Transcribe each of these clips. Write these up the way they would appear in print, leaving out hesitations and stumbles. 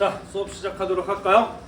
자, 수업 시작하도록 할까요?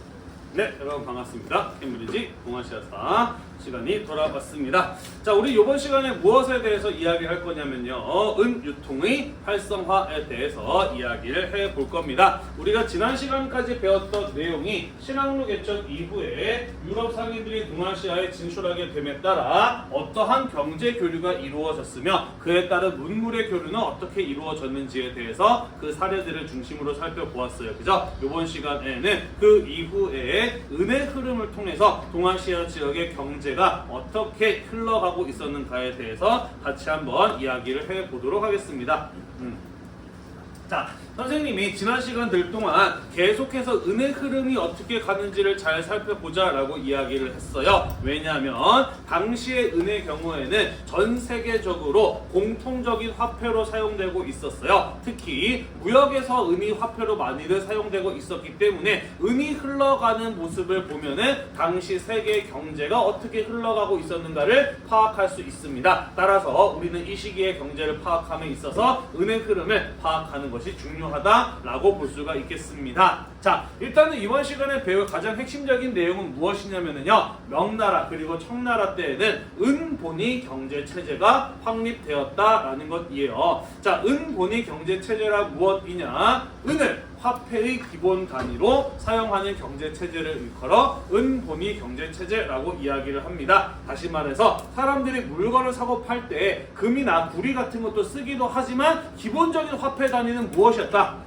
네, 여러분 반갑습니다. 캠브리지 동아시아사 시간이 돌아왔습니다. 자, 우리 이번 시간에 무엇에 대해서 이야기할 거냐면요, 유통의 활성화에 대해서 이야기를 해볼 겁니다. 우리가 지난 시간까지 배웠던 내용이 신항로 개척 이후에 유럽 상인들이 동아시아에 진출하게 됨에 따라 어떠한 경제 교류가 이루어졌으며 그에 따른 문물의 교류는 어떻게 이루어졌는지에 대해서 그 사례들을 중심으로 살펴보았어요. 그죠? 이번 시간에는 그 이후에 은의 흐름을 통해서 동아시아 지역의 경제가 어떻게 흘러가고 있었는가에 대해서 같이 한번 이야기를 해보도록 하겠습니다. 자, 선생님이 지난 시간들 동안 계속해서 은의 흐름이 어떻게 가는지를 잘 살펴보자 라고 이야기를 했어요. 왜냐하면 당시의 은의 경우에는 전 세계적으로 공통적인 화폐로 사용되고 있었어요. 특히 무역에서 은이 화폐로 많이들 사용되고 있었기 때문에 은이 흘러가는 모습을 보면은 당시 세계 경제가 어떻게 흘러가고 있었는가를 파악할 수 있습니다. 따라서 우리는 이 시기의 경제를 파악함에 있어서 은의 흐름을 파악하는 것이 중요하다라고 볼 수가 있겠습니다. 자, 일단은 이번 시간에 배울 가장 핵심적인 내용은 무엇이냐면요, 명나라 그리고 청나라 때에는 은본위 경제 체제가 확립되었다라는 것이에요. 자, 은본위 경제 체제라 무엇이냐? 은을 화폐의 기본 단위로 사용하는 경제 체제를 일컬어 은본위 경제 체제라고 이야기를 합니다. 다시 말해서 사람들이 물건을 사고 팔 때 금이나 구리 같은 것도 쓰기도 하지만 기본적인 화폐 단위는 무엇이었다?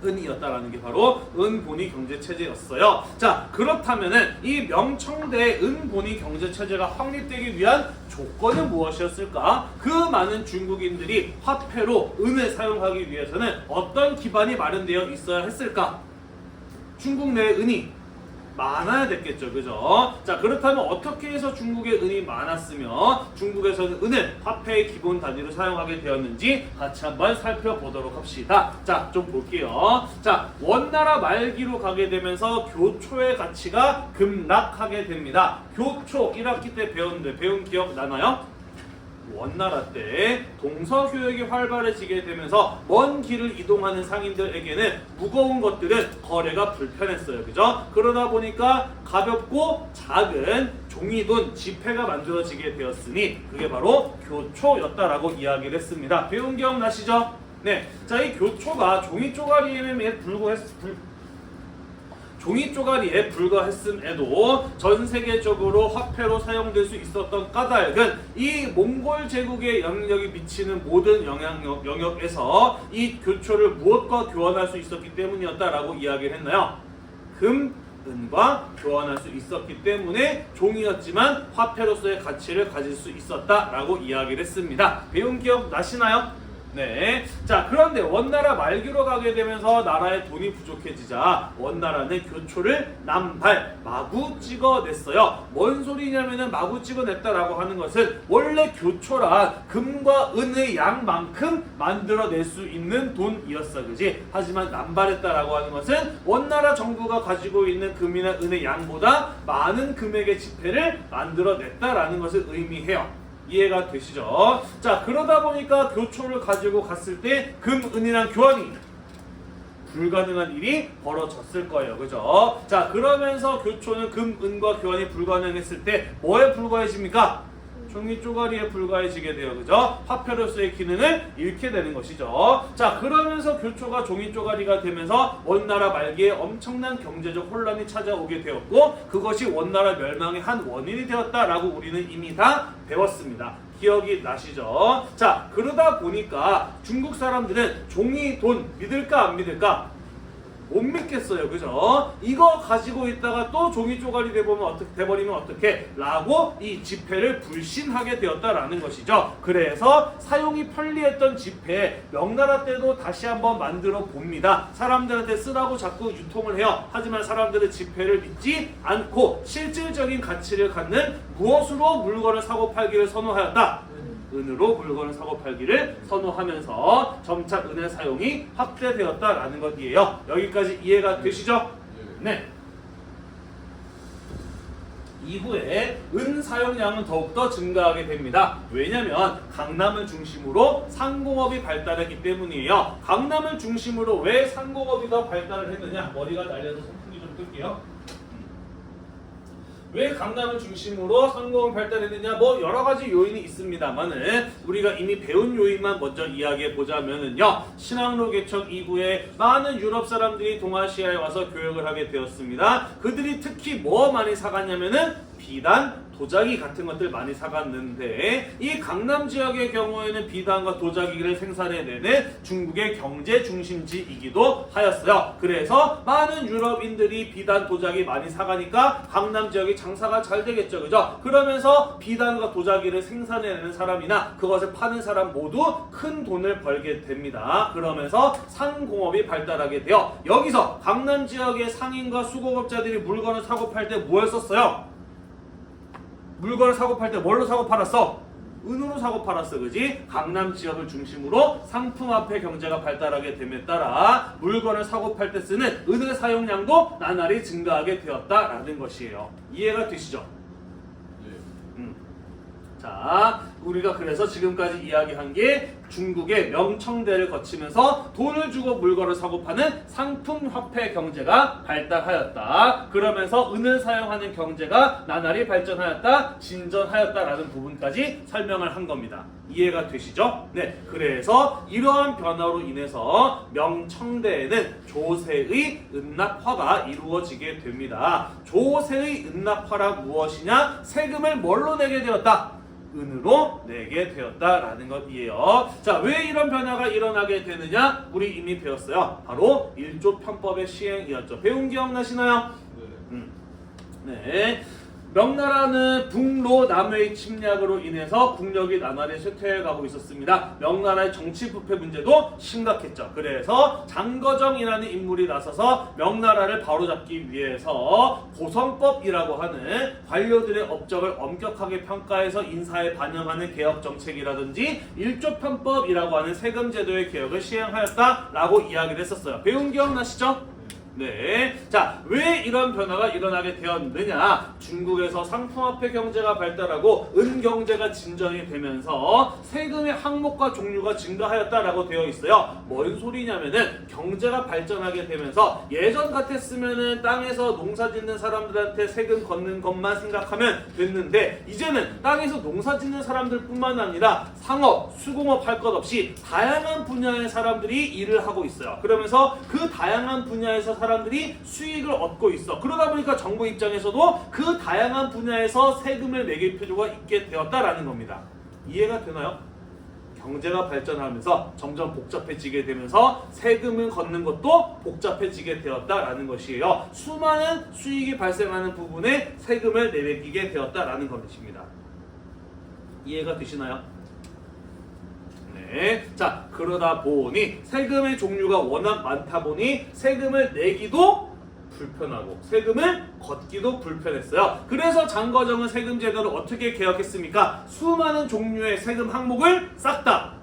은이었다라는 게 바로 은본위 경제 체제였어요. 자, 그렇다면은 이 명청대 은본위 경제 체제가 확립되기 위한 조건은 무엇이었을까? 그 많은 중국인들이 화폐로 은을 사용하기 위해서는 어떤 기반이 마련되어 있어야 했을까? 중국 내에 은이 많아야 됐겠죠, 그죠? 자, 그렇다면 어떻게 해서 중국에 은이 많았으며 중국에서는 은을 화폐의 기본 단위로 사용하게 되었는지 같이 한번 살펴보도록 합시다. 자, 좀 볼게요. 자, 원나라 말기로 가게 되면서 교초의 가치가 급락하게 됩니다. 교초 1학기 때 배웠는데 배운 기억 나나요? 원나라 때 동서교역이 활발해지게 되면서 먼 길을 이동하는 상인들에게는 무거운 것들은 거래가 불편했어요. 그죠? 그러다 보니까 가볍고 작은 종이돈, 지폐가 만들어지게 되었으니 그게 바로 교초였다라고 이야기를 했습니다. 배운 기억 나시죠? 네. 자, 이 교초가 종이 쪼가리에 종이 쪼가리에 불과했음에도 전 세계적으로 화폐로 사용될 수 있었던 까닭은 이 몽골 제국의 영향력이 미치는 모든 영역에서 이 교초를 무엇과 교환할 수 있었기 때문이었다라고 이야기를 했나요? 금, 은과 교환할 수 있었기 때문에 종이였지만 화폐로서의 가치를 가질 수 있었다라고 이야기를 했습니다. 배운 기억 나시나요? 네. 자, 그런데 원나라 말기로 가게 되면서 나라의 돈이 부족해지자 원나라는 교초를 남발, 마구 찍어냈어요. 뭔 소리냐면은 마구 찍어냈다라고 하는 것은 원래 교초란 금과 은의 양만큼 만들어낼 수 있는 돈이었어, 그지? 하지만 남발했다라고 하는 것은 원나라 정부가 가지고 있는 금이나 은의 양보다 많은 금액의 지폐를 만들어냈다라는 것을 의미해요. 이해가 되시죠? 자, 그러다 보니까 교초를 가지고 갔을 때 금, 은이랑 교환이 불가능한 일이 벌어졌을 거예요. 그죠? 자, 그러면서 교초는 금, 은과 교환이 불가능했을 때 뭐에 불과해집니까? 종이 쪼가리에 불과해지게 돼요. 그죠? 화폐로서의 기능을 잃게 되는 것이죠. 자, 그러면서 교초가 종이 쪼가리가 되면서 원나라 말기에 엄청난 경제적 혼란이 찾아오게 되었고 그것이 원나라 멸망의 한 원인이 되었다라고 우리는 이미 다 배웠습니다. 기억이 나시죠? 자, 그러다 보니까 중국 사람들은 종이 돈 믿을까 안 믿을까? 못 믿겠어요. 그죠? 이거 가지고 있다가 또 종이 쪼가리 돼버리면 어떻게? 라고 이 지폐를 불신하게 되었다라는 것이죠. 그래서 사용이 편리했던 지폐 명나라 때도 다시 한번 만들어 봅니다. 사람들한테 쓰라고 자꾸 유통을 해요. 하지만 사람들은 지폐를 믿지 않고 실질적인 가치를 갖는 무엇으로 물건을 사고 팔기를 선호하였다? 은으로 물건을 사고 팔기를 선호하면서 점차 은의 사용이 확대되었다라는 것이에요. 여기까지 이해가 되시죠? 네. 이후에 은 사용량은 더욱더 증가하게 됩니다. 왜냐면 강남을 중심으로 상공업이 발달했기 때문이에요. 강남을 중심으로 왜 상공업이 더 발달을 했느냐? 머리가 날려서 선풍기 좀 끌게요. 왜 강남을 중심으로 상공업이 발달했느냐? 뭐 여러 가지 요인이 있습니다만은 우리가 이미 배운 요인만 먼저 이야기해 보자면은요. 신항로 개척 이후에 많은 유럽 사람들이 동아시아에 와서 교역을 하게 되었습니다. 그들이 특히 뭐 많이 사갔냐면은 비단, 도자기 같은 것들 많이 사갔는데 이 강남 지역의 경우에는 비단과 도자기를 생산해내는 중국의 경제 중심지이기도 하였어요. 그래서 많은 유럽인들이 비단, 도자기 많이 사가니까 강남 지역이 장사가 잘 되겠죠. 그죠? 그러면서 비단과 도자기를 생산해내는 사람이나 그것을 파는 사람 모두 큰 돈을 벌게 됩니다. 그러면서 상공업이 발달하게 되어 여기서 강남 지역의 상인과 수공업자들이 물건을 사고 팔 때 뭘 썼어요? 물건을 사고 팔 때 뭘로 사고 팔았어? 은으로 사고 팔았어. 그지? 강남 지역을 중심으로 상품화폐 경제가 발달하게 됨에 따라 물건을 사고 팔 때 쓰는 은의 사용량도 나날이 증가하게 되었다라는 것이에요. 이해가 되시죠? 자, 우리가 그래서 지금까지 이야기한 게 중국의 명청대를 거치면서 돈을 주고 물건을 사고 파는 상품화폐 경제가 발달하였다. 그러면서 은을 사용하는 경제가 나날이 발전하였다, 진전하였다라는 부분까지 설명을 한 겁니다. 이해가 되시죠? 네, 그래서 이러한 변화로 인해서 명청대에는 조세의 은납화가 이루어지게 됩니다. 조세의 은납화란 무엇이냐? 세금을 뭘로 내게 되었다? 은으로 내게 되었다라는 것이에요. 자, 왜 이런 변화가 일어나게 되느냐? 우리 이미 배웠어요. 바로 1조 편법의 시행이었죠. 배운 기억나시나요? 네. 명나라는 북로 남해의 침략으로 인해서 국력이 나날이 쇠퇴해가고 있었습니다. 명나라의 정치 부패 문제도 심각했죠. 그래서 장거정이라는 인물이 나서서 명나라를 바로잡기 위해서 고성법이라고 하는 관료들의 업적을 엄격하게 평가해서 인사에 반영하는 개혁 정책이라든지 일조편법이라고 하는 세금 제도의 개혁을 시행하였다라고 이야기를 했었어요. 배운 기억나시죠? 네. 자, 왜 이런 변화가 일어나게 되었느냐? 중국에서 상품화폐 경제가 발달하고 은 경제가 진전이 되면서 세금의 항목과 종류가 증가하였다라고 되어 있어요. 뭔 소리냐면은 경제가 발전하게 되면서 예전 같았으면은 땅에서 농사 짓는 사람들한테 세금 걷는 것만 생각하면 됐는데 이제는 땅에서 농사 짓는 사람들뿐만 아니라 상업, 수공업 할 것 없이 다양한 분야의 사람들이 일을 하고 있어요. 그러면서 그 다양한 분야에서 사람들이 수익을 얻고 있어. 그러다 보니까 정부 입장에서도 그 다양한 분야에서 세금을 매길 필요가 있게 되었다라는 겁니다. 이해가 되나요? 경제가 발전하면서 점점 복잡해지게 되면서 세금을 걷는 것도 복잡해지게 되었다라는 것이에요. 수많은 수익이 발생하는 부분에 세금을 내매기게 되었다라는 것입니다. 이해가 되시나요? 네. 자, 그러다 보니 세금의 종류가 워낙 많다 보니 세금을 내기도 불편하고 세금을 걷기도 불편했어요. 그래서 장거정은 세금 제도를 어떻게 개혁했습니까? 수많은 종류의 세금 항목을 싹 다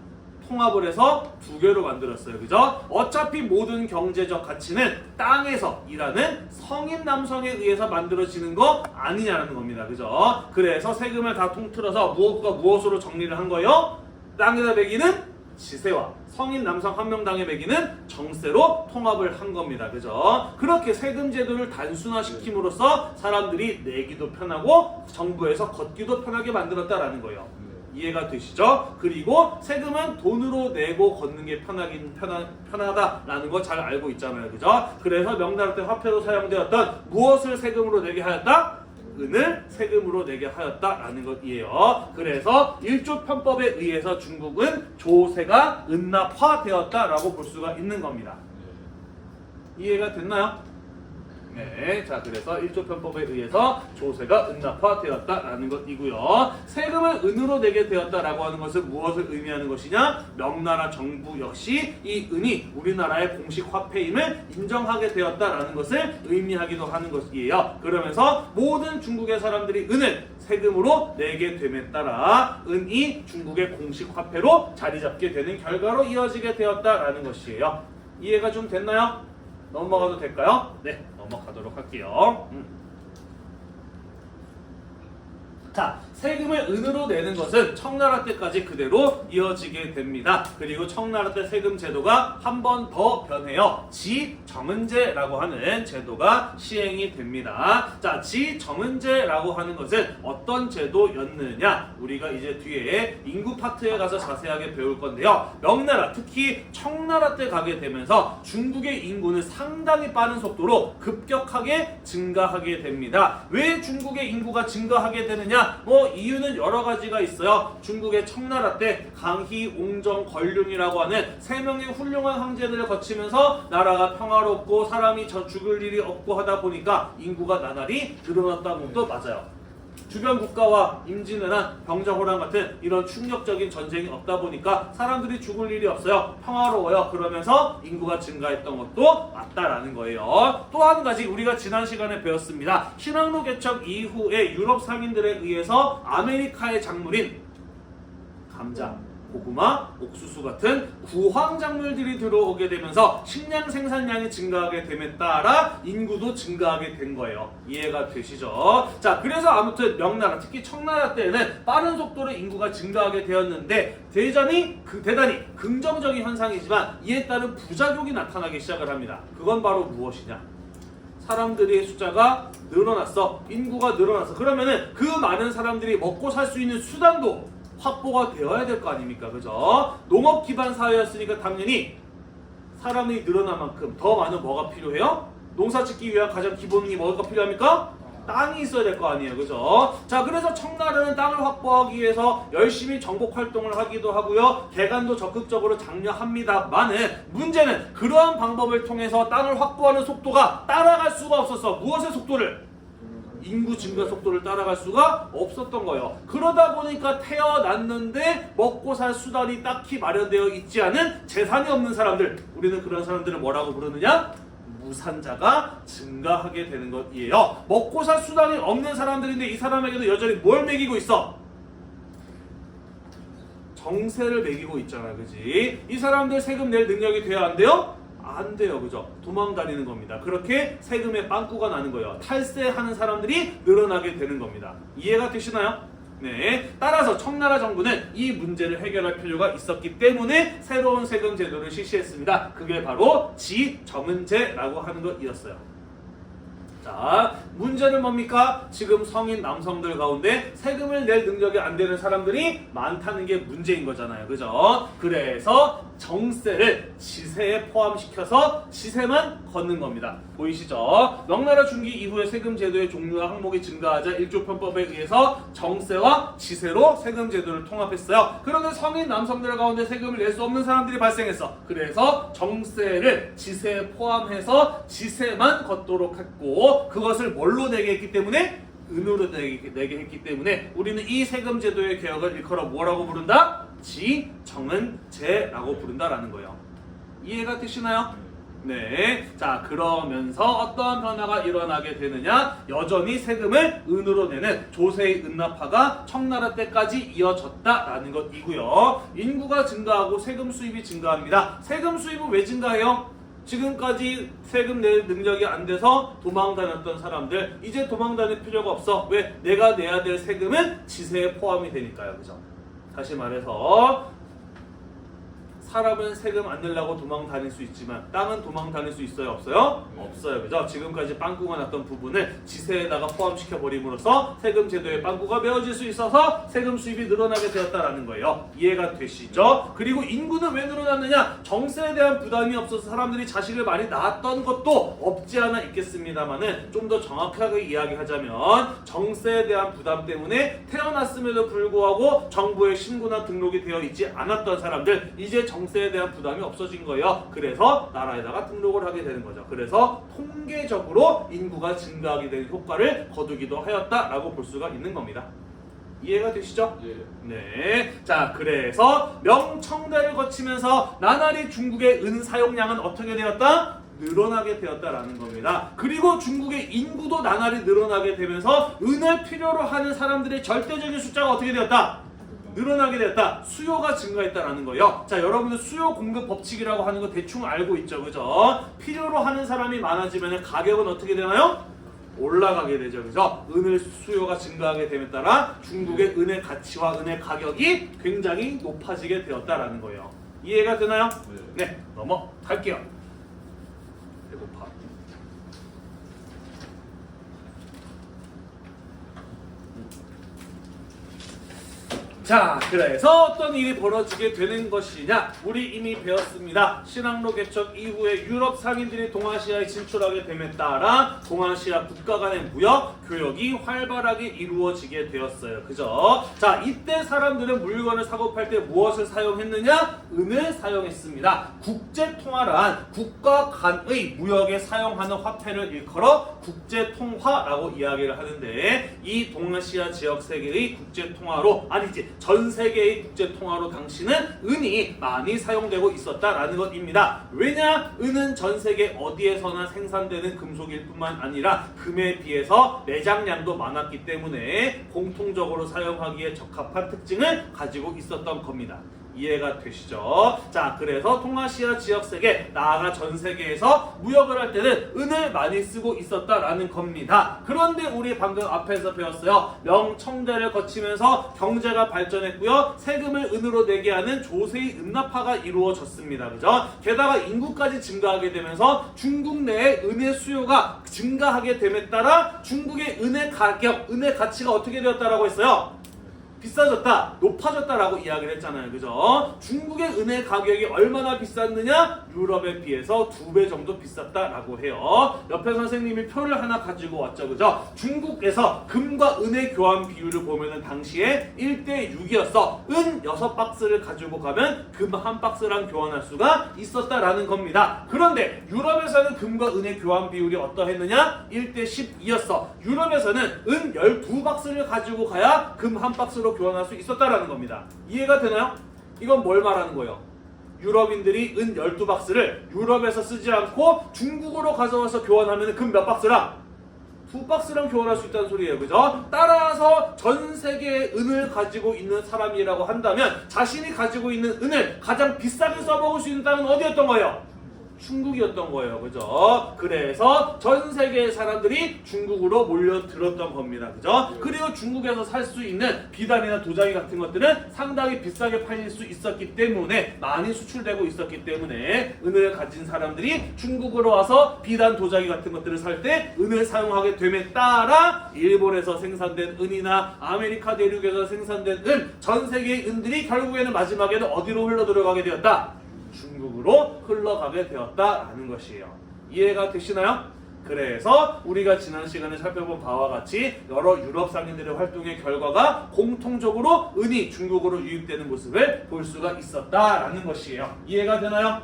통합을 해서 두 개로 만들었어요. 그죠? 어차피 모든 경제적 가치는 땅에서 일하는 성인 남성에 의해서 만들어지는 거 아니냐는 겁니다. 그죠? 그래서 세금을 다 통틀어서 무엇과 무엇으로 정리를 한 거예요? 땅에다 매기는 지세와 성인 남성 한 명당에 매기는 정세로 통합을 한 겁니다. 그죠? 그렇게 세금 제도를 단순화시킴으로써 사람들이 내기도 편하고 정부에서 걷기도 편하게 만들었다라는 거예요. 이해가 되시죠? 그리고 세금은 돈으로 내고 걷는 게 편하다라는 거 잘 알고 있잖아요. 그죠? 그래서 명나라 때 화폐로 사용되었던 무엇을 세금으로 내게 하였다? 은을 세금으로 내게 하였다라는 것이에요. 그래서 1조 편법에 의해서 중국은 조세가 은납화되었다라고 볼 수가 있는 겁니다. 이해가 됐나요? 네, 자 그래서 1조 편법에 의해서 조세가 은납화되었다라는 것이고요. 세금을 은으로 내게 되었다라고 하는 것은 무엇을 의미하는 것이냐? 명나라 정부 역시 이 은이 우리나라의 공식 화폐임을 인정하게 되었다라는 것을 의미하기도 하는 것이에요. 그러면서 모든 중국의 사람들이 은을 세금으로 내게 됨에 따라 은이 중국의 공식 화폐로 자리 잡게 되는 결과로 이어지게 되었다라는 것이에요. 이해가 좀 됐나요? 넘어가도 될까요? 네, 넘어가도록 할게요. 자, 세금을 은으로 내는 것은 청나라 때까지 그대로 이어지게 됩니다. 그리고 청나라 때 세금 제도가 한 번 더 변해요. 지정은제라고 하는 제도가 시행이 됩니다. 자, 지정은제라고 하는 것은 어떤 제도였느냐? 우리가 이제 뒤에 인구 파트에 가서 자세하게 배울 건데요. 명나라, 특히 청나라 때 가게 되면서 중국의 인구는 상당히 빠른 속도로 급격하게 증가하게 됩니다. 왜 중국의 인구가 증가하게 되느냐? 이유는 여러 가지가 있어요. 중국의 청나라 때 강희, 옹정, 걸륭이라고 하는 3명의 훌륭한 황제들을 거치면서 나라가 평화롭고 사람이 죽을 일이 없고 하다 보니까 인구가 나날이 늘어났다는 것도 맞아요. 주변 국가와 임진왜란, 병자호란 같은 이런 충격적인 전쟁이 없다 보니까 사람들이 죽을 일이 없어요. 평화로워요. 그러면서 인구가 증가했던 것도 맞다라는 거예요. 또 한 가지 우리가 지난 시간에 배웠습니다. 신항로 개척 이후에 유럽 상인들에 의해서 아메리카의 작물인 감자, 고구마, 옥수수 같은 구황 작물들이 들어오게 되면서 식량 생산량이 증가하게 됨에 따라 인구도 증가하게 된 거예요. 이해가 되시죠? 자, 그래서 아무튼 명나라, 특히 청나라 때에는 빠른 속도로 인구가 증가하게 되었는데 대단히 긍정적인 현상이지만 이에 따른 부작용이 나타나기 시작을 합니다. 그건 바로 무엇이냐? 사람들의 숫자가 늘어났어. 인구가 늘어났어. 그러면은 그 많은 사람들이 먹고 살 수 있는 수단도 확보가 되어야 될 거 아닙니까? 그죠? 농업 기반 사회였으니까 당연히 사람이 늘어난 만큼 더 많은 뭐가 필요해요? 농사 짓기 위한 가장 기본이 뭐가 필요합니까? 땅이 있어야 될 거 아니에요. 그죠? 자, 그래서 청나라는 땅을 확보하기 위해서 열심히 정복 활동을 하기도 하고요. 개간도 적극적으로 장려합니다만은 문제는 그러한 방법을 통해서 땅을 확보하는 속도가 따라갈 수가 없었어. 무엇의 속도를? 인구 증가 속도를 따라갈 수가 없었던 거예요. 그러다 보니까 태어났는데 먹고 살 수단이 딱히 마련되어 있지 않은 재산이 없는 사람들, 우리는 그런 사람들을 뭐라고 부르느냐? 무산자가 증가하게 되는 것이에요. 먹고 살 수단이 없는 사람들인데 이 사람에게도 여전히 뭘 먹이고 있어? 정세를 매기고 있잖아. 그지? 이 사람들 세금 낼 능력이 돼야 안 돼요? 안 돼요. 그죠? 도망다니는 겁니다. 그렇게 세금의 빵꾸가 나는 거예요. 탈세하는 사람들이 늘어나게 되는 겁니다. 이해가 되시나요? 네. 따라서 청나라 정부는 이 문제를 해결할 필요가 있었기 때문에 새로운 세금 제도를 실시했습니다. 그게 바로 지정은제라고 하는 것이었어요. 자, 문제는 뭡니까? 지금 성인 남성들 가운데 세금을 낼 능력이 안 되는 사람들이 많다는 게 문제인 거잖아요. 그죠? 그래서 정세를 지세에 포함시켜서 지세만 걷는 겁니다. 보이시죠? 명나라 중기 이후에 세금 제도의 종류와 항목이 증가하자 1조 편법에 의해서 정세와 지세로 세금 제도를 통합했어요. 그런데 성인 남성들 가운데 세금을 낼 수 없는 사람들이 발생했어. 그래서 정세를 지세에 포함해서 지세만 걷도록 했고, 그것을 뭘로 내게 했기 때문에? 은으로 내게 했기 때문에 우리는 이 세금 제도의 개혁을 일컬어 뭐라고 부른다? 지정은제라고 부른다라는 거예요. 이해가 되시나요? 네. 자, 그러면서 어떠한 변화가 일어나게 되느냐? 여전히 세금을 은으로 내는 조세의 은납화가 청나라 때까지 이어졌다라는 것이고요. 인구가 증가하고 세금 수입이 증가합니다. 세금 수입은 왜 증가해요? 지금까지 세금 낼 능력이 안 돼서 도망 다녔던 사람들, 이제 도망 다닐 필요가 없어. 왜? 내가 내야 될 세금은 지세에 포함이 되니까요. 그죠? 다시 말해서 사람은 세금 안 내려고 도망 다닐 수 있지만 땅은 도망 다닐 수 있어요? 없어요? 없어요. 그죠? 지금까지 빵꾸가 났던 부분을 지세에다가 포함시켜 버림으로써 세금 제도의 빵꾸가 메워질 수 있어서 세금 수입이 늘어나게 되었다라는 거예요. 이해가 되시죠? 그리고 인구는 왜 늘어났느냐? 정세에 대한 부담이 없어서 사람들이 자식을 많이 낳았던 것도 없지 않아 있겠습니다만은 좀 더 정확하게 이야기하자면 정세에 대한 부담 때문에 태어났음에도 불구하고 정부에 신고나 등록이 되어 있지 않았던 사람들, 이제 정세에 대한 부담이 없어진 거예요. 그래서 나라에다가 등록을 하게 되는 거죠. 그래서 통계적으로 인구가 증가하게 되는 효과를 거두기도 하였다라고 볼 수가 있는 겁니다. 이해가 되시죠? 예. 네. 자, 그래서 명청대를 거치면서 나날이 중국의 은 사용량은 어떻게 되었다? 늘어나게 되었다라는 겁니다. 그리고 중국의 인구도 나날이 늘어나게 되면서 은을 필요로 하는 사람들의 절대적인 숫자가 어떻게 되었다? 늘어나게 되었다. 수요가 증가했다라는 거예요. 자, 여러분들 수요 공급 법칙이라고 하는 거 대충 알고 있죠, 그죠? 필요로 하는 사람이 많아지면 가격은 어떻게 되나요? 올라가게 되죠. 그죠? 은의 수요가 증가하게 됨에 따라 중국의 은의 가치와 은의 가격이 굉장히 높아지게 되었다라는 거예요. 이해가 되나요? 네, 넘어갈게요. 배고파. 자, 그래서 어떤 일이 벌어지게 되는 것이냐? 우리 이미 배웠습니다. 신항로 개척 이후에 유럽 상인들이 동아시아에 진출하게 됨에 따라 동아시아 국가 간의 무역, 교역이 활발하게 이루어지게 되었어요. 그죠? 자, 이때 사람들은 물건을 사고 팔 때 무엇을 사용했느냐? 은을 사용했습니다. 국제통화란 국가 간의 무역에 사용하는 화폐를 일컬어 국제통화라고 이야기를 하는데, 이 동아시아 지역 세계의 국제통화로, 아니지, 전 세계의 국제통화로 당시는 은이 많이 사용되고 있었다라는 것입니다. 왜냐? 은은 전 세계 어디에서나 생산되는 금속일 뿐만 아니라 금에 비해서 매장량도 많았기 때문에 공통적으로 사용하기에 적합한 특징을 가지고 있었던 겁니다. 이해가 되시죠? 자, 그래서 동아시아 지역 세계, 나아가 전 세계에서 무역을 할 때는 은을 많이 쓰고 있었다라는 겁니다. 그런데 우리 방금 앞에서 배웠어요. 명청대를 거치면서 경제가 발전했고요. 세금을 은으로 내게 하는 조세의 은납화가 이루어졌습니다. 그죠? 게다가 인구까지 증가하게 되면서 중국 내에 은의 수요가 증가하게 됨에 따라 중국의 은의 가격, 은의 가치가 어떻게 되었다라고 했어요? 비싸졌다, 높아졌다라고 이야기를 했잖아요. 그죠? 중국의 은의 가격이 얼마나 비쌌느냐? 유럽에 비해서 2배 정도 비쌌다라고 해요. 옆에 선생님이 표를 하나 가지고 왔죠. 그죠? 중국에서 금과 은의 교환 비율을 보면은 당시에 1대6이었어. 은 6박스를 가지고 가면 금 1박스랑 교환할 수가 있었다라는 겁니다. 그런데 유럽에서는 금과 은의 교환 비율이 어떠했느냐? 1대12였어. 유럽에서는 은 12박스를 가지고 가야 금 1박스로 교환할 수 있었다라는 겁니다. 이해가 되나요? 이건 뭘 말하는 거예요? 유럽인들이 은 12박스를 유럽에서 쓰지 않고 중국으로 가져와서 교환하면 금 몇 박스랑? 2박스랑 교환할 수 있다는 소리예요. 그죠? 따라서 전 세계의 은을 가지고 있는 사람이라고 한다면 자신이 가지고 있는 은을 가장 비싸게 써먹을 수 있는 땅은 어디였던 거예요? 중국이었던 거예요. 그죠? 그래서 전 세계의 사람들이 중국으로 몰려들었던 겁니다. 그죠? 그리고 중국에서 살 수 있는 비단이나 도자기 같은 것들은 상당히 비싸게 팔릴 수 있었기 때문에, 많이 수출되고 있었기 때문에 은을 가진 사람들이 중국으로 와서 비단, 도자기 같은 것들을 살 때 은을 사용하게 됨에 따라 일본에서 생산된 은이나 아메리카 대륙에서 생산된 은, 전 세계의 은들이 결국에는 마지막에는 어디로 흘러 들어가게 되었다? 중국으로 흘러가게 되었다라는 것이에요. 이해가 되시나요? 그래서 우리가 지난 시간에 살펴본 바와 같이 여러 유럽 상인들의 활동의 결과가 공통적으로 은이 중국으로 유입되는 모습을 볼 수가 있었다라는 것이에요. 이해가 되나요?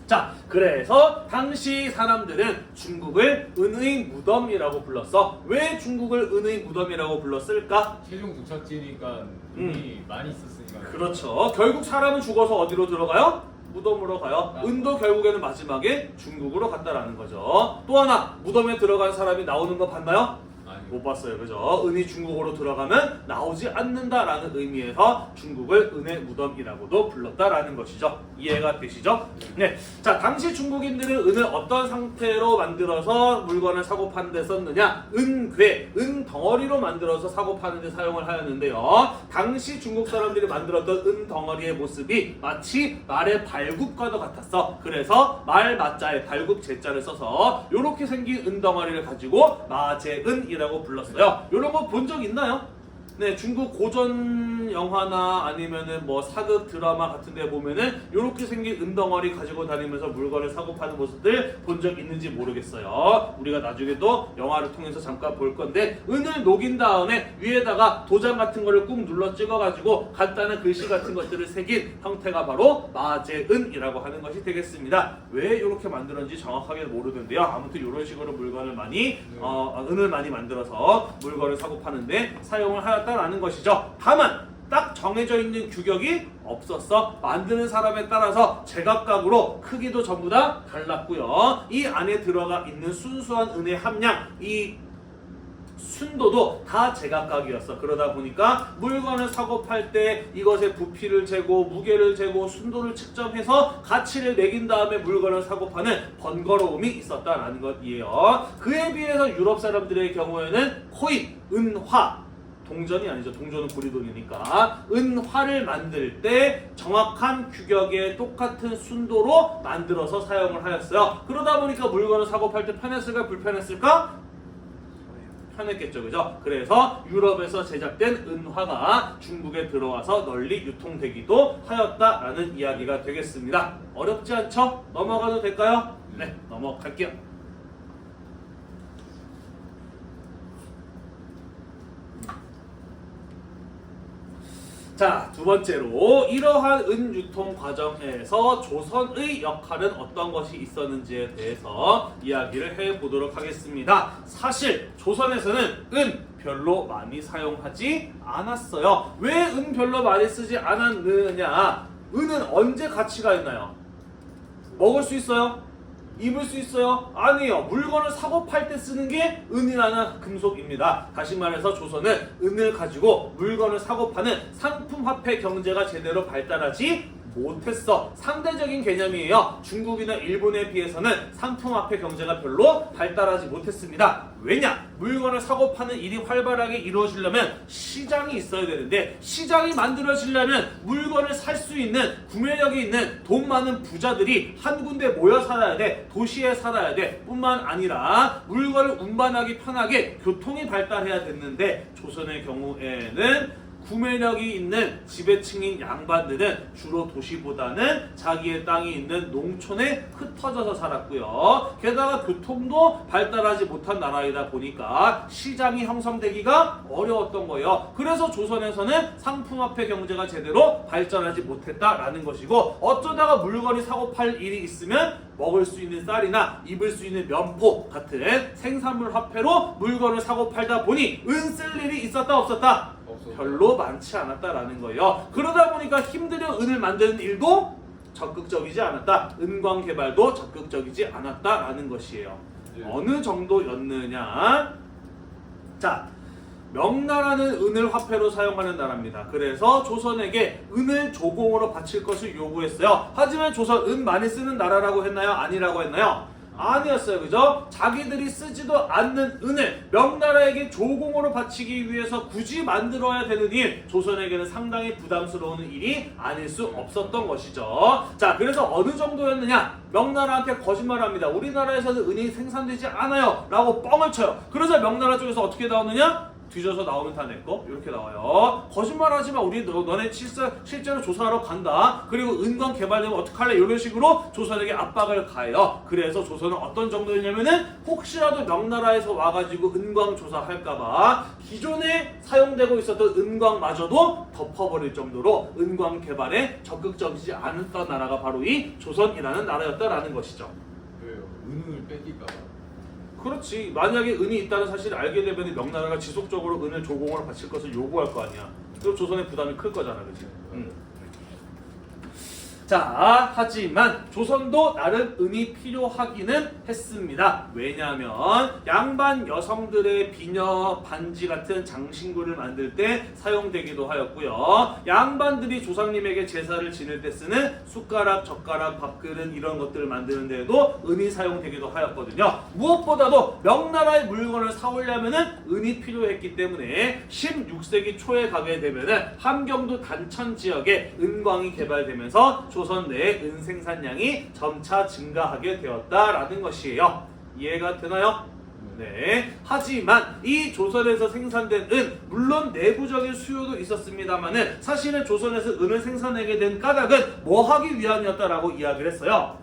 자, 그래서 당시 사람들은 중국을 은의 무덤이라고 불렀어. 왜 중국을 은의 무덤이라고 불렀을까? 최종 도착지니까 은이 많이 있었으니까. 그렇죠. 결국 사람은 죽어서 어디로 들어가요? 무덤으로 가요. 은도 결국에는 마지막에 중국으로 간다라는 거죠. 또 하나, 무덤에 들어간 사람이 나오는 거 봤나요? 못 봤어요. 그죠? 은이 중국으로 들어가면 나오지 않는다라는 의미에서 중국을 은의 무덤이라고도 불렀다라는 것이죠. 이해가 되시죠? 네. 자, 당시 중국인들은 은을 어떤 상태로 만들어서 물건을 사고 파는 데 썼느냐? 은괴, 은 덩어리로 만들어서 사고 파는 데 사용을 하였는데요. 당시 중국 사람들이 만들었던 은 덩어리의 모습이 마치 말의 발굽과도 같았어. 그래서 말 마자에 발굽 제자를 써서 이렇게 생긴 은 덩어리를 가지고 마제은이라고 불렀어요. 이런 거 본 적 있나요? 네, 중국 고전 영화나 아니면은 뭐 사극 드라마 같은 데 보면은 이렇게 생긴 은덩어리 가지고 다니면서 물건을 사고 파는 모습들 본 적 있는지 모르겠어요. 우리가 나중에 또 영화를 통해서 잠깐 볼 건데, 은을 녹인 다음에 위에다가 도장 같은 거를 꾹 눌러 찍어가지고 간단한 글씨 같은 것들을 새긴 형태가 바로 마제은이라고 하는 것이 되겠습니다. 왜 이렇게 만들었는지 정확하게 모르는데요. 아무튼 이런 식으로 물건을 많이 은을 많이 만들어서 물건을 사고 파는데 사용을 하였다라는 것이죠. 다만 딱 정해져 있는 규격이 없었어. 만드는 사람에 따라서 제각각으로 크기도 전부 다 달랐고요. 이 안에 들어가 있는 순수한 은의 함량, 이 순도도 다 제각각이었어. 그러다 보니까 물건을 사고 팔 때 이것의 부피를 재고 무게를 재고 순도를 측정해서 가치를 매긴 다음에 물건을 사고 파는 번거로움이 있었다라는 것이에요. 그에 비해서 유럽 사람들의 경우에는 코인, 은화, 동전이 아니죠. 동전은 고리돈이니까 은화를 만들 때 정확한 규격의 똑같은 순도로 만들어서 사용을 하였어요. 그러다 보니까 물건을 사고 팔 때 편했을까 불편했을까? 편했겠죠, 그죠? 그래서 유럽에서 제작된 은화가 중국에 들어와서 널리 유통되기도 하였다라는 이야기가 되겠습니다. 어렵지 않죠? 넘어가도 될까요? 네, 넘어갈게요. 자, 두 번째로 이러한 은 유통 과정에서 조선의 역할은 어떤 것이 있었는지에 대해서 이야기를 해보도록 하겠습니다. 사실 조선에서는 은 별로 많이 사용하지 않았어요. 왜 은 별로 많이 쓰지 않았느냐? 은은 언제 가치가 있나요? 먹을 수 있어요? 입을 수 있어요? 아니에요. 물건을 사고 팔 때 쓰는 게 은이라는 금속입니다. 다시 말해서 조선은 은을 가지고 물건을 사고 파는 상품화폐 경제가 제대로 발달하지 못했어. 상대적인 개념이에요. 중국이나 일본에 비해서는 상품화폐 경제가 별로 발달하지 못했습니다. 왜냐? 물건을 사고 파는 일이 활발하게 이루어지려면 시장이 있어야 되는데, 시장이 만들어지려면 물건을 살 수 있는 구매력이 있는 돈 많은 부자들이 한 군데 모여 살아야 돼. 도시에 살아야 돼. 뿐만 아니라 물건을 운반하기 편하게 교통이 발달해야 됐는데, 조선의 경우에는 구매력이 있는 지배층인 양반들은 주로 도시보다는 자기의 땅이 있는 농촌에 흩어져서 살았고요. 게다가 교통도 발달하지 못한 나라이다 보니까 시장이 형성되기가 어려웠던 거예요. 그래서 조선에서는 상품화폐 경제가 제대로 발전하지 못했다라는 것이고, 어쩌다가 물건이 사고 팔 일이 있으면 먹을 수 있는 쌀이나 입을 수 있는 면포 같은 생산물 화폐로 물건을 사고 팔다 보니 은 쓸 일이 있었다 없었다? 별로 많지 않았다라는 거예요. 그러다 보니까 힘들여 은을 만드는 일도 적극적이지 않았다. 은광 개발도 적극적이지 않았다라는 것이에요. 어느 정도였느냐? 자, 명나라는 은을 화폐로 사용하는 나라입니다. 그래서 조선에게 은을 조공으로 바칠 것을 요구했어요. 하지만 조선 은 많이 쓰는 나라라고 했나요? 아니라고 했나요? 아니었어요. 그죠? 자기들이 쓰지도 않는 은을 명나라에게 조공으로 바치기 위해서 굳이 만들어야 되는 일, 조선에게는 상당히 부담스러운 일이 아닐 수 없었던 것이죠. 자, 그래서 어느 정도였느냐? 명나라한테 거짓말합니다. 우리나라에서는 은이 생산되지 않아요 라고 뻥을 쳐요. 그래서 명나라 쪽에서 어떻게 나오느냐? 뒤져서 나오면 다 내꺼? 이렇게 나와요. 거짓말하지 마. 우리 너네 실제로 조사하러 간다. 그리고 은광 개발되면 어떡할래? 이런 식으로 조선에게 압박을 가해요. 그래서 조선은 어떤 정도였냐면은 혹시라도 명나라에서 와가지고 은광 조사할까봐 기존에 사용되고 있었던 은광마저도 덮어버릴 정도로 은광 개발에 적극적이지 않았던 나라가 바로 이 조선이라는 나라였다라는 것이죠. 왜요? 은을 뺏길까봐. 그렇지. 만약에 은이 있다는 사실을 알게 되면 명나라가 지속적으로 은을 조공으로 바칠 것을 요구할 거 아니야. 그럼 조선의 부담이 클 거잖아, 그렇지? 자, 하지만 조선도 나름 은이 필요하기는 했습니다. 왜냐하면 양반 여성들의 비녀, 반지 같은 장신구를 만들 때 사용되기도 하였고요. 양반들이 조상님에게 제사를 지낼 때 쓰는 숟가락, 젓가락, 밥그릇 이런 것들을 만드는 데에도 은이 사용되기도 하였거든요. 무엇보다도 명나라의 물건을 사오려면 은이 필요했기 때문에 16세기 초에 가게 되면 함경도 단천 지역에 은광이 개발되면서 조선 내의 은 생산량이 점차 증가하게 되었다라는 것이에요. 이해가 되나요? 네. 하지만 이 조선에서 생산된 은, 물론 내부적인 수요도 있었습니다만은 사실은 조선에서 은을 생산하게 된 까닭은 뭐 하기 위함이었다라고 이야기를 했어요.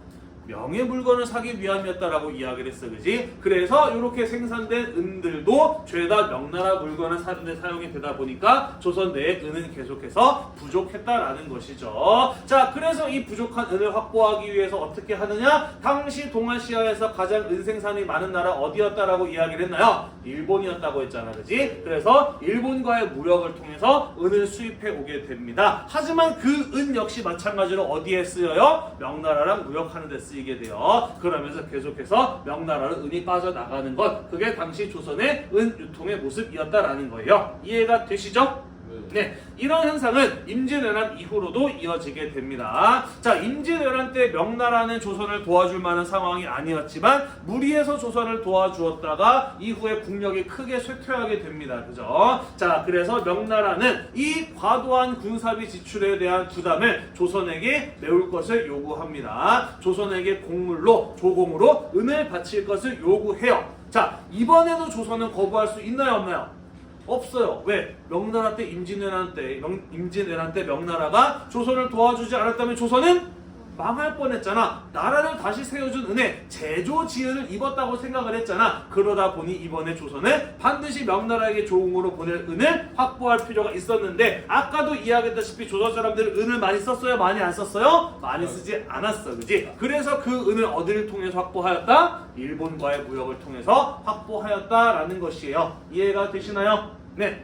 명예 물건을 사기 위함이었다라고 이야기를 했어, 그지? 그래서 이렇게 생산된 은들도 죄다 명나라 물건을 사는데 사용이 되다 보니까 조선 내의 은은 계속해서 부족했다라는 것이죠. 자, 그래서 이 부족한 은을 확보하기 위해서 어떻게 하느냐? 당시 동아시아에서 가장 은 생산이 많은 나라 어디였다라고 이야기를 했나요? 일본이었다고 했잖아, 그지? 그래서 일본과의 무역을 통해서 은을 수입해 오게 됩니다. 하지만 그 은 역시 마찬가지로 어디에 쓰여요? 명나라랑 무역하는 데 쓰여요. 쓰이게 돼요. 그러면서 계속해서 명나라로 은이 빠져나가는 것, 그게 당시 조선의 은 유통의 모습이었다라는 거예요. 이해가 되시죠? 네, 이런 현상은 임진왜란 이후로도 이어지게 됩니다. 자, 임진왜란 때 명나라는 조선을 도와줄 만한 상황이 아니었지만 무리해서 조선을 도와주었다가 이후에 국력이 크게 쇠퇴하게 됩니다. 그죠? 자, 그래서 명나라는 이 과도한 군사비 지출에 대한 부담을 조선에게 메울 것을 요구합니다. 조선에게 공물로, 조공으로 은을 바칠 것을 요구해요. 자, 이번에도 조선은 거부할 수 있나요, 없나요? 없어요. 왜? 명나라 때 임진왜란 때 명나라가 조선을 도와주지 않았다면 조선은 망할 뻔했잖아. 나라를 다시 세워준 은혜, 제조지은을 입었다고 생각을 했잖아. 그러다 보니 이번에 조선은 반드시 명나라에게 조공으로 보낼 은을 확보할 필요가 있었는데, 아까도 이야기했다시피 조선 사람들은 은을 많이 썼어요? 많이 안 썼어요? 많이 쓰지 않았어. 그지? 그래서 그 은을 어디를 통해서 확보하였다? 일본과의 무역을 통해서 확보하였다라는 것이에요. 이해가 되시나요? 네.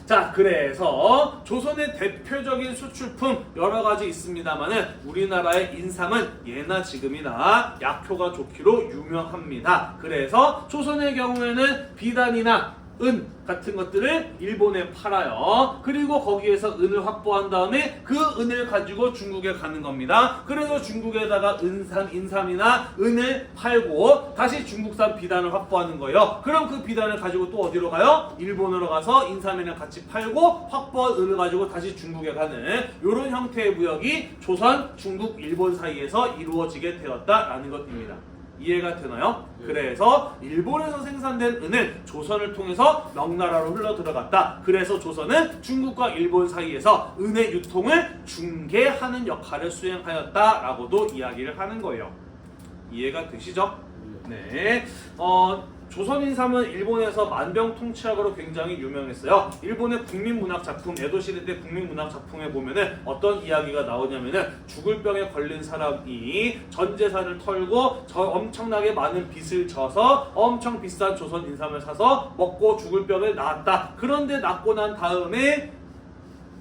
자, 그래서 조선의 대표적인 수출품 여러 가지 있습니다만은 우리나라의 인삼은 예나 지금이나 약효가 좋기로 유명합니다. 그래서 조선의 경우에는 비단이나 은 같은 것들을 일본에 팔아요. 그리고 거기에서 은을 확보한 다음에 그 은을 가지고 중국에 가는 겁니다. 그래서 중국에다가 인삼이나 은을 팔고 다시 중국산 비단을 확보하는 거예요. 그럼 그 비단을 가지고 또 어디로 가요? 일본으로 가서 인삼이랑 같이 팔고 확보한 은을 가지고 다시 중국에 가는 이런 형태의 무역이 조선, 중국, 일본 사이에서 이루어지게 되었다라는 것입니다. 이해가 되나요? 네. 그래서 일본에서 생산된 은은 조선을 통해서 명나라로 흘러 들어갔다. 그래서 조선은 중국과 일본 사이에서 은의 유통을 중개하는 역할을 수행하였다라고도 이야기를 하는 거예요. 이해가 되시죠? 네. 조선 인삼은 일본에서 만병통치약으로 굉장히 유명했어요. 일본의 국민문학 작품, 에도시대 때 국민문학 작품에 보면은 어떤 이야기가 나오냐면은 죽을 병에 걸린 사람이 전 재산을 털고 엄청나게 많은 빚을 져서 엄청 비싼 조선 인삼을 사서 먹고 죽을 병에 나았다. 그런데 낫고 난 다음에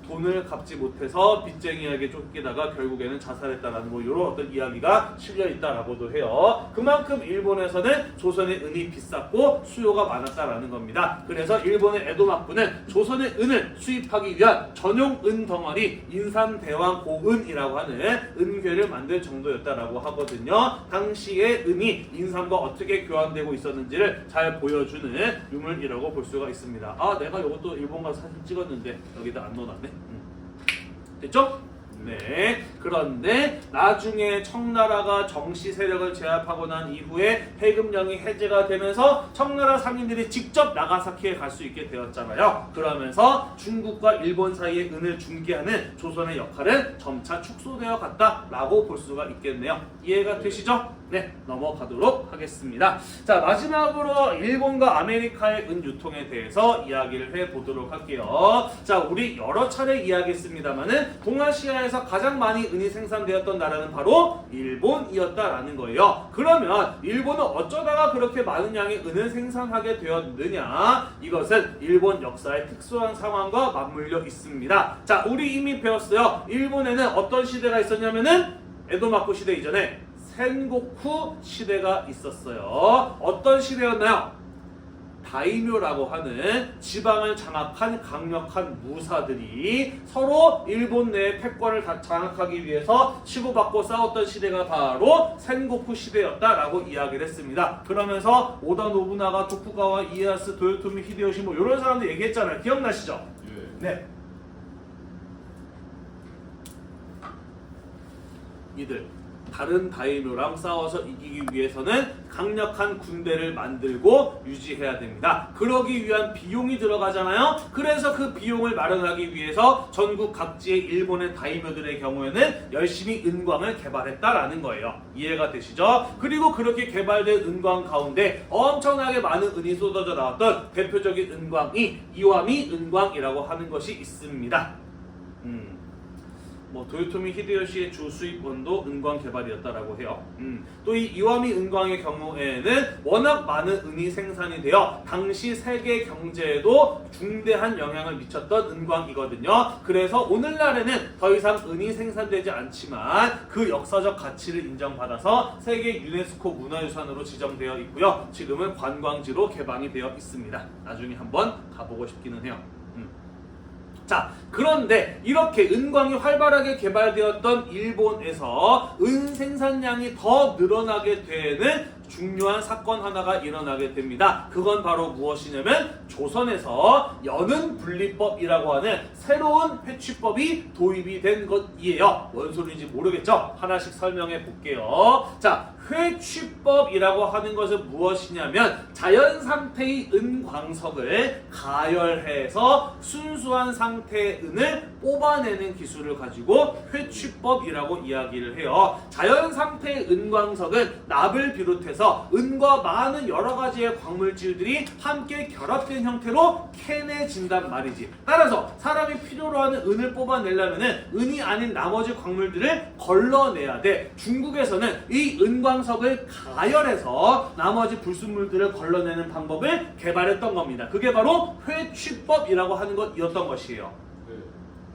돈을 갚지 못해서 빚쟁이에게 쫓기다가 결국에는 자살했다라는 뭐 이런 어떤 이야기가 실려 있다라고도 해요. 그만큼 일본에서는 조선의 은이 비쌌고 수요가 많았다라는 겁니다. 그래서 일본의 에도막부는 조선의 은을 수입하기 위한 전용 은 덩어리 인삼대왕 고은이라고 하는 은괴를 만들 정도였다라고 하거든요. 당시의 은이 인삼과 어떻게 교환되고 있었는지를 잘 보여주는 유물이라고 볼 수가 있습니다. 아, 내가 이것도 일본 가서 사진 찍었는데 여기다 안 넣어놨네. 됐죠? 네. 그런데 나중에 청나라가 정씨 세력을 제압하고 난 이후에 해금령이 해제가 되면서 청나라 상인들이 직접 나가사키에 갈 수 있게 되었잖아요. 그러면서 중국과 일본 사이의 은을 중개하는 조선의 역할은 점차 축소되어 갔다라고 볼 수가 있겠네요. 이해가 되시죠? 네, 넘어가도록 하겠습니다. 자, 마지막으로 일본과 아메리카의 은 유통에 대해서 이야기를 해보도록 할게요. 자, 우리 여러 차례 이야기했습니다만은 동아시아에서 가장 많이 은이 생산되었던 나라는 바로 일본이었다라는 거예요. 그러면 일본은 어쩌다가 그렇게 많은 양의 은을 생산하게 되었느냐? 이것은 일본 역사의 특수한 상황과 맞물려 있습니다. 자, 우리 이미 배웠어요. 일본에는 어떤 시대가 있었냐면은 에도마코 시대 이전에 센고쿠 시대가 있었어요. 어떤 시대였나요? 다이묘라고 하는 지방을 장악한 강력한 무사들이 서로 일본 내의 패권을 장악하기 위해서 치고받고 싸웠던 시대가 바로 센고쿠 시대였다라고 이야기를 했습니다. 그러면서 오다 노부나가, 토쿠가와 이에야스, 도요토미 히데요시 뭐 이런 사람들 얘기했잖아요. 기억나시죠? 네. 이들 다른 다이묘랑 싸워서 이기기 위해서는 강력한 군대를 만들고 유지해야 됩니다. 그러기 위한 비용이 들어가잖아요. 그래서 그 비용을 마련하기 위해서 전국 각지의 일본의 다이묘들의 경우에는 열심히 은광을 개발했다라는 거예요. 이해가 되시죠? 그리고 그렇게 개발된 은광 가운데 엄청나게 많은 은이 쏟아져 나왔던 대표적인 은광이 이와미 은광이라고 하는 것이 있습니다. 뭐 도요토미 히데요시의 주 수입원도 은광 개발이었다라고 해요. 또 이 이와미 은광의 경우에는 워낙 많은 은이 생산이 되어 당시 세계 경제에도 중대한 영향을 미쳤던 은광이거든요. 그래서 오늘날에는 더 이상 은이 생산되지 않지만 그 역사적 가치를 인정받아서 세계 유네스코 문화유산으로 지정되어 있고요. 지금은 관광지로 개방이 되어 있습니다. 나중에 한번 가보고 싶기는 해요. 자, 그런데 이렇게 은광이 활발하게 개발되었던 일본에서 은 생산량이 더 늘어나게 되는 중요한 사건 하나가 일어나게 됩니다. 그건 바로 무엇이냐면 조선에서 연은 분리법이라고 하는 새로운 회취법이 도입이 된 것이에요. 뭔 소리인지 모르겠죠? 하나씩 설명해 볼게요. 자, 회취법이라고 하는 것은 무엇이냐면 자연 상태의 은광석을 가열해서 순수한 상태의 은을 뽑아내는 기술을 가지고 회취법이라고 이야기를 해요. 자연 상태의 은광석은 납을 비롯해서 은과 많은 여러 가지의 광물질들이 함께 결합된 형태로 캐내진단 말이지. 따라서 사람이 필요로 하는 은을 뽑아내려면 은이 아닌 나머지 광물들을 걸러내야 돼. 중국에서는 이 은광석을 가열해서 나머지 불순물들을 걸러내는 방법을 개발했던 겁니다. 그게 바로 회취법이라고 하는 것이었던 것이에요.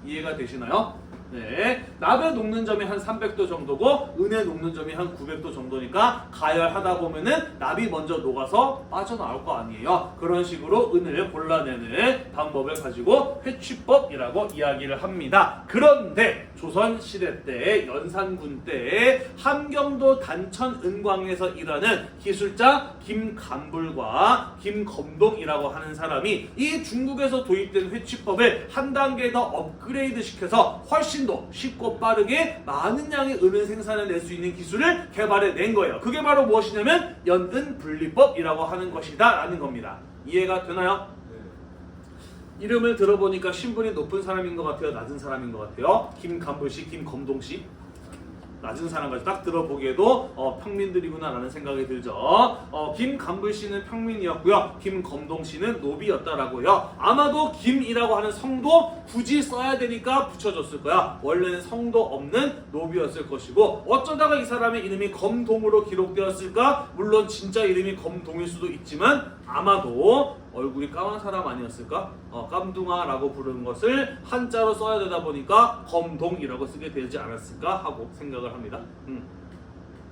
이해가 되시나요? 네, 납에 녹는 점이 한 300도 정도고 은에 녹는 점이 한 900도 정도니까 가열하다 보면은 납이 먼저 녹아서 빠져나올 거 아니에요. 그런 식으로 은을 골라내는 방법을 가지고 회취법이라고 이야기를 합니다. 그런데 조선시대 때 연산군 때 함경도 단천 은광에서 일하는 기술자 김감불과 김검동이라고 하는 사람이 이 중국에서 도입된 회취법을 한 단계 더 업그레이드 시켜서 훨씬 더 쉽고 빠르게 많은 양의 은을 생산해낼 수 있는 기술을 개발해낸 거예요. 그게 바로 무엇이냐면 연은 분리법이라고 하는 것이다 라는 겁니다. 이해가 되나요? 네. 이름을 들어보니까 신분이 높은 사람인 것 같아요? 낮은 사람인 것 같아요? 김감불씨, 김검동씨? 낮은 사람까지 딱 들어보기에도 평민들이구나 라는 생각이 들죠. 김감불씨는 평민이었고요. 김검동씨는 노비였다라고요. 아마도 김이라고 하는 성도 굳이 써야 되니까 붙여줬을 거야. 원래는 성도 없는 노비였을 것이고 어쩌다가 이 사람의 이름이 검동으로 기록되었을까? 물론 진짜 이름이 검동일 수도 있지만 아마도 얼굴이 까만 사람 아니었을까? 깜둥아라고 부르는 것을 한자로 써야 되다 보니까 검동이라고 쓰게 되지 않았을까 하고 생각을 합니다.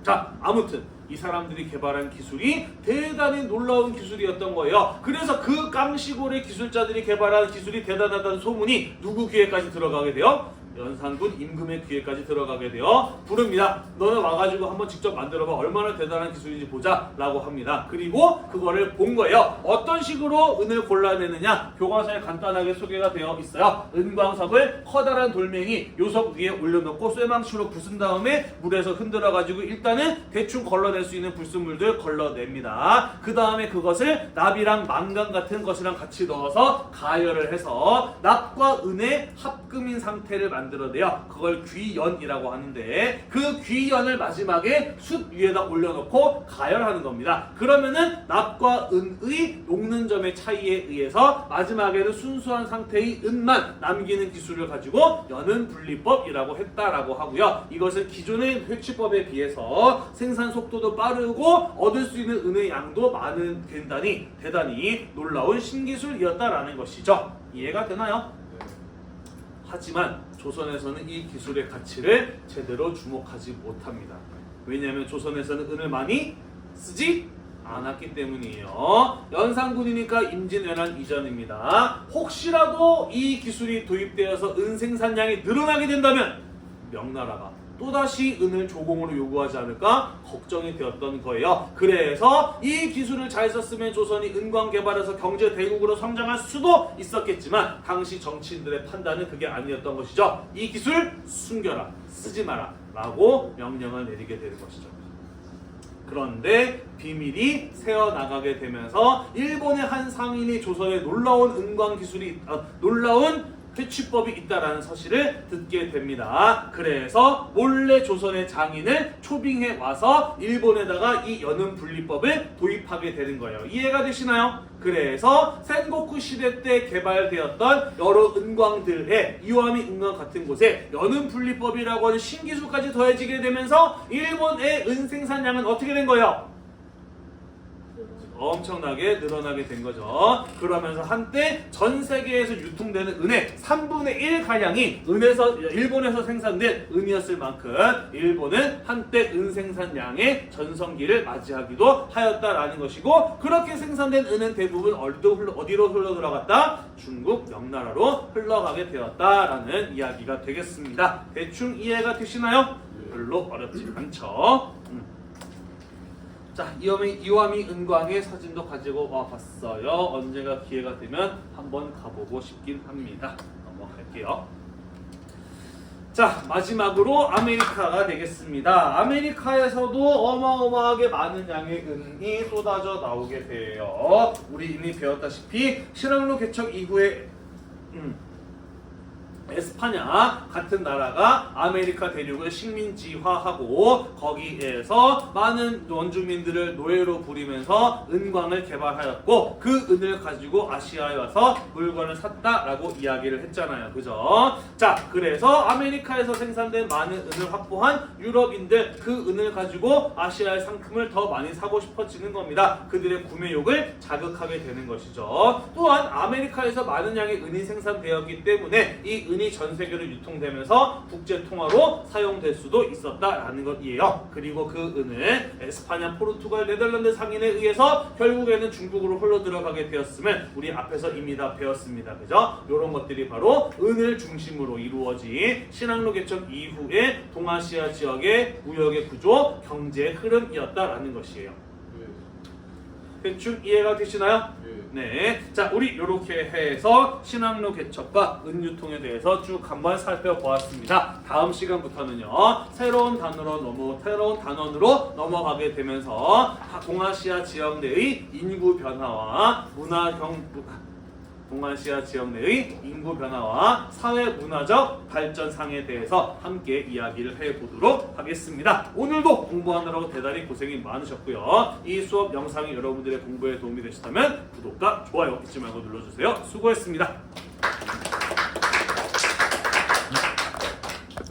자, 아무튼 이 사람들이 개발한 기술이 대단히 놀라운 기술이었던 거예요. 그래서 그 깡시골의 기술자들이 개발한 기술이 대단하다는 소문이 누구 귀에까지 들어가게 돼요? 연산군 임금의 귀에까지 들어가게 되어 부릅니다. 너는 와가지고 한번 직접 만들어봐. 얼마나 대단한 기술인지 보자 라고 합니다. 그리고 그거를 본 거예요. 어떤 식으로 은을 골라내느냐 교과서에 간단하게 소개가 되어 있어요. 은광석을 커다란 돌멩이 요석 위에 올려놓고 쇠망치로 부순 다음에 물에서 흔들어가지고 일단은 대충 걸러낼 수 있는 불순물들 걸러냅니다. 그 다음에 그것을 납이랑 망간 같은 것이랑 같이 넣어서 가열을 해서 납과 은의 합금인 상태를 만들어내요. 그걸 귀연이라고 하는데 그 귀연을 마지막에 숯 위에다 올려놓고 가열하는 겁니다. 그러면은 납과 은의 녹는 점의 차이에 의해서 마지막에는 순수한 상태의 은만 남기는 기술을 가지고 연은 분리법이라고 했다라고 하고요. 이것은 기존의 회취법에 비해서 생산 속도도 빠르고 얻을 수 있는 은의 양도 많은 대단히 놀라운 신기술이었다라는 것이죠. 이해가 되나요? 하지만 조선에서는 이 기술의 가치를 제대로 주목하지 못합니다. 왜냐하면 조선에서는 은을 많이 쓰지 않았기 때문이에요. 연산군이니까 임진왜란 이전입니다. 혹시라도 이 기술이 도입되어서 은 생산량이 늘어나게 된다면 명나라가 또다시 은을 조공으로 요구하지 않을까 걱정이 되었던 거예요. 그래서 이 기술을 잘 썼으면 조선이 은광 개발해서 경제 대국으로 성장할 수도 있었겠지만 당시 정치인들의 판단은 그게 아니었던 것이죠. 이 기술 숨겨라, 쓰지 마라 라고 명령을 내리게 되는 것이죠. 그런데 비밀이 새어나가게 되면서 일본의 한 상인이 조선의 놀라운 은광 기술이 놀라운 퇴치법이 있다라는 사실을 듣게 됩니다. 그래서 몰래 조선의 장인을 초빙해 와서 일본에다가 이 연은 분리법을 도입하게 되는 거예요. 이해가 되시나요? 그래서 센고쿠 시대 때 개발되었던 여러 은광들에 이와미 은광 같은 곳에 연은 분리법이라고 하는 신기술까지 더해지게 되면서 일본의 은 생산량은 어떻게 된 거예요? 엄청나게 늘어나게 된 거죠. 그러면서 한때 전 세계에서 유통되는 은의 3분의 1 가량이 일본에서 생산된 은이었을 만큼 일본은 한때 은 생산량의 전성기를 맞이하기도 하였다라는 것이고, 그렇게 생산된 은은 대부분 어디로 흘러 들어갔다? 중국 명나라로 흘러가게 되었다라는 이야기가 되겠습니다. 대충 이해가 되시나요? 별로 어렵지 않죠. 자, 이와미 은광의 사진도 가지고 와봤어요. 언젠가 기회가 되면 한번 가보고 싶긴 합니다. 넘어갈게요. 자, 마지막으로 아메리카가 되겠습니다. 아메리카에서도 어마어마하게 많은 양의 은이 쏟아져 나오게 돼요. 우리 이미 배웠다시피 신항로 개척 이후에 에스파냐 같은 나라가 아메리카 대륙을 식민지화하고 거기에서 많은 원주민들을 노예로 부리면서 은광을 개발하였고, 그 은을 가지고 아시아에 와서 물건을 샀다라고 이야기를 했잖아요. 그죠? 자, 그래서 아메리카에서 생산된 많은 은을 확보한 유럽인들, 그 은을 가지고 아시아의 상품을 더 많이 사고 싶어지는 겁니다. 그들의 구매욕을 자극하게 되는 것이죠. 또한 아메리카에서 많은 양의 은이 생산되었기 때문에 이 은이 전 세계로 유통되면서 국제 통화로 사용될 수도 있었다라는 것이에요. 그리고 그 은을 에스파냐, 포르투갈, 네덜란드 상인에 의해서 결국에는 중국으로 흘러 들어가게 되었음을 우리 앞에서 이미 다 배웠습니다. 그죠? 이런 것들이 바로 은을 중심으로 이루어진 신항로 개척 이후의 동아시아 지역의 무역의 구조, 경제의 흐름이었다라는 것이에요. 대충 이해가 되시나요? 네. 자, 우리 이렇게 해서 신항로 개척과 은유통에 대해서 쭉 한번 살펴보았습니다. 다음 시간부터는요, 새로운 단원으로 넘어가게 되면서 동아시아 지역 내의 인구 변화와 동아시아 지역 내의 인구 변화와 사회 문화적 발전상에 대해서 함께 이야기를 해보도록 하겠습니다. 오늘도 공부하느라고 대단히 고생이 많으셨고요. 이 수업 영상이 여러분들의 공부에 도움이 되셨다면 구독과 좋아요 잊지 말고 눌러주세요. 수고했습니다.